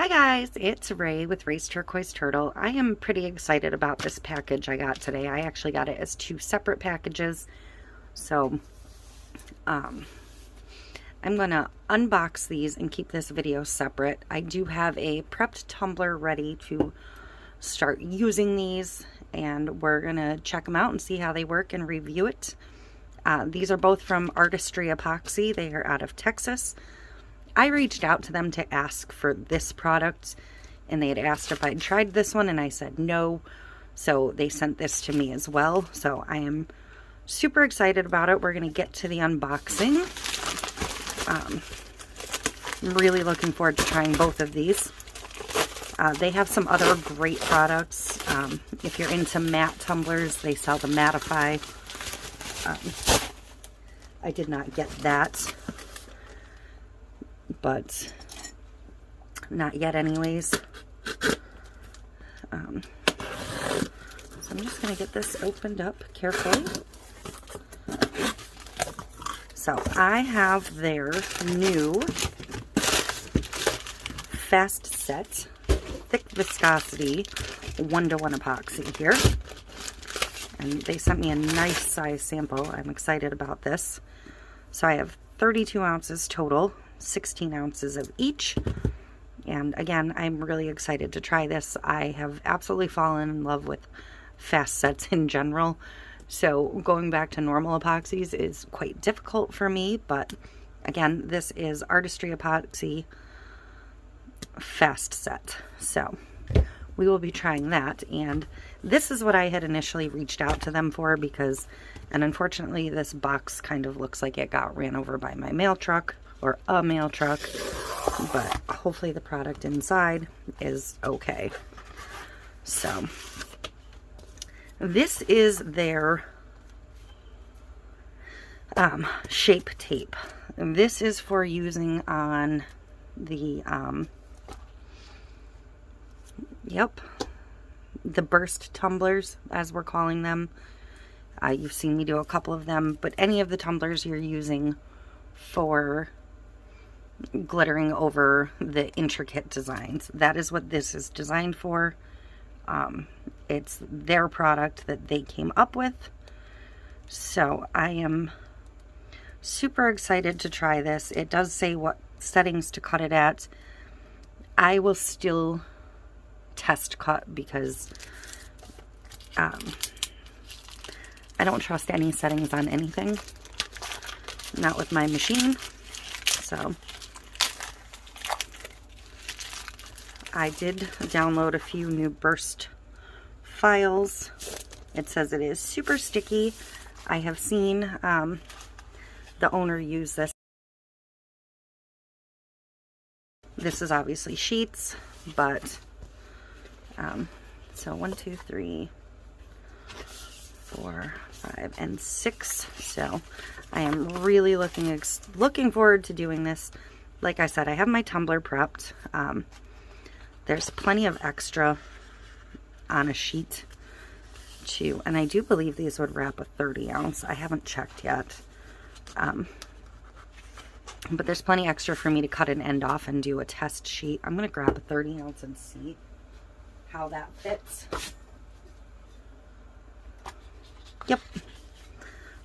Hi guys, it's Ray with Ray's Turquoise Turtle. I am pretty excited about this package I got today. I actually got it as two separate packages. So, I'm going to unbox these and keep this video separate. I do have a prepped tumbler ready to start using these, and we're going to check them out and see how they work and review it. These are both from Artistry Epoxy. They are out of Texas. I reached out to them to ask for this product, and they had asked if I'd tried this one, and I said no. So they sent this to me as well. So I am super excited about it. We're going to get to the unboxing. I'm really looking forward to trying both of these. They have some other great products. If you're into matte tumblers, they sell the Mattify. I did not get that, but not yet anyways. So I'm just going to get this opened up carefully. So I have their new Fast Set Thick Viscosity 1-to-1 epoxy here. And they sent me a nice size sample. I'm excited about this. So I have 32 ounces total, 16 ounces of each. And again, I'm really excited to try this. I have absolutely fallen in love with fast sets in general. So going back to normal epoxies is quite difficult for me. But again, this is Artistry Epoxy Fast Set. So we will be trying that, and this is what I had initially reached out to them for because, and unfortunately this box kind of looks like it got ran over by my mail truck, or a mail truck, but hopefully the product inside is okay. So this is their shape tape. And this is for using on the the Burst Tumblers, as we're calling them. You've seen me do a couple of them, but any of the tumblers you're using for glittering over the intricate designs, that is what this is designed for. It's their product that they came up with. So I am super excited to try this. It does say what settings to cut it at. I will still test cut because I don't trust any settings on anything, not with my machine. So I did download a few new Burst files. It says it is super sticky. I have seen the owner use this. This is obviously sheets, but so 1, 2, 3, 4, 5, and 6. So I am really looking forward to doing this. Like I said, I have my tumbler prepped. There's plenty of extra on a sheet too, and I do believe these would wrap a 30 ounce. I haven't checked yet. But there's plenty extra for me to cut an end off and do a test sheet. I'm going to grab a 30 ounce and see how that fits. Yep.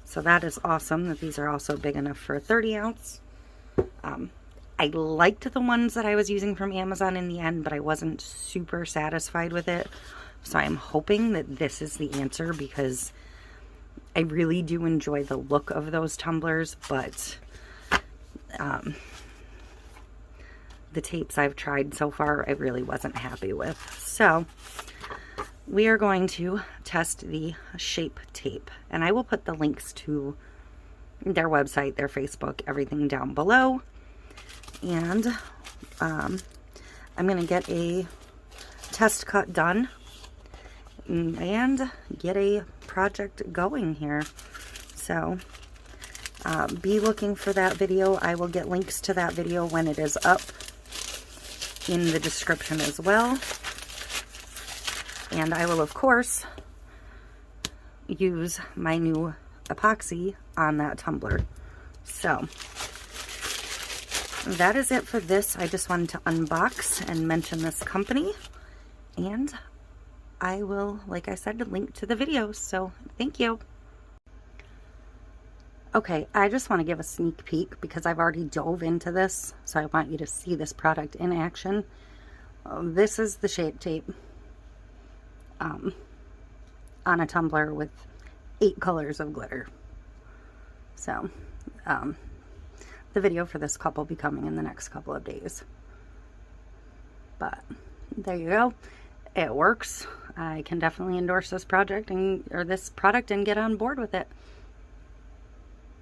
So that is awesome that these are also big enough for a 30 ounce. I liked the ones that I was using from Amazon in the end, but I wasn't super satisfied with it. So I'm hoping that this is the answer because I really do enjoy the look of those tumblers, but the tapes I've tried so far I really wasn't happy with. So we are going to test the shape tape, and I will put the links to their website, their Facebook, everything down below. And I'm going to get a test cut done and get a project going here. So be looking for that video. I will get links to that video when it is up in the description as well. And I will, of course, use my new epoxy on that tumbler. So that is it for this. I just wanted to unbox and mention this company, and I will, like I said, link to the videos. So thank you. Okay, I just want to give a sneak peek because I've already dove into this, so I want you to see this product in action. This is the Shape Tape on a tumbler with 8 colors of glitter. So the video for this cup will be coming in the next couple of days. But there you go. It works. I can definitely endorse this project or this product and get on board with it.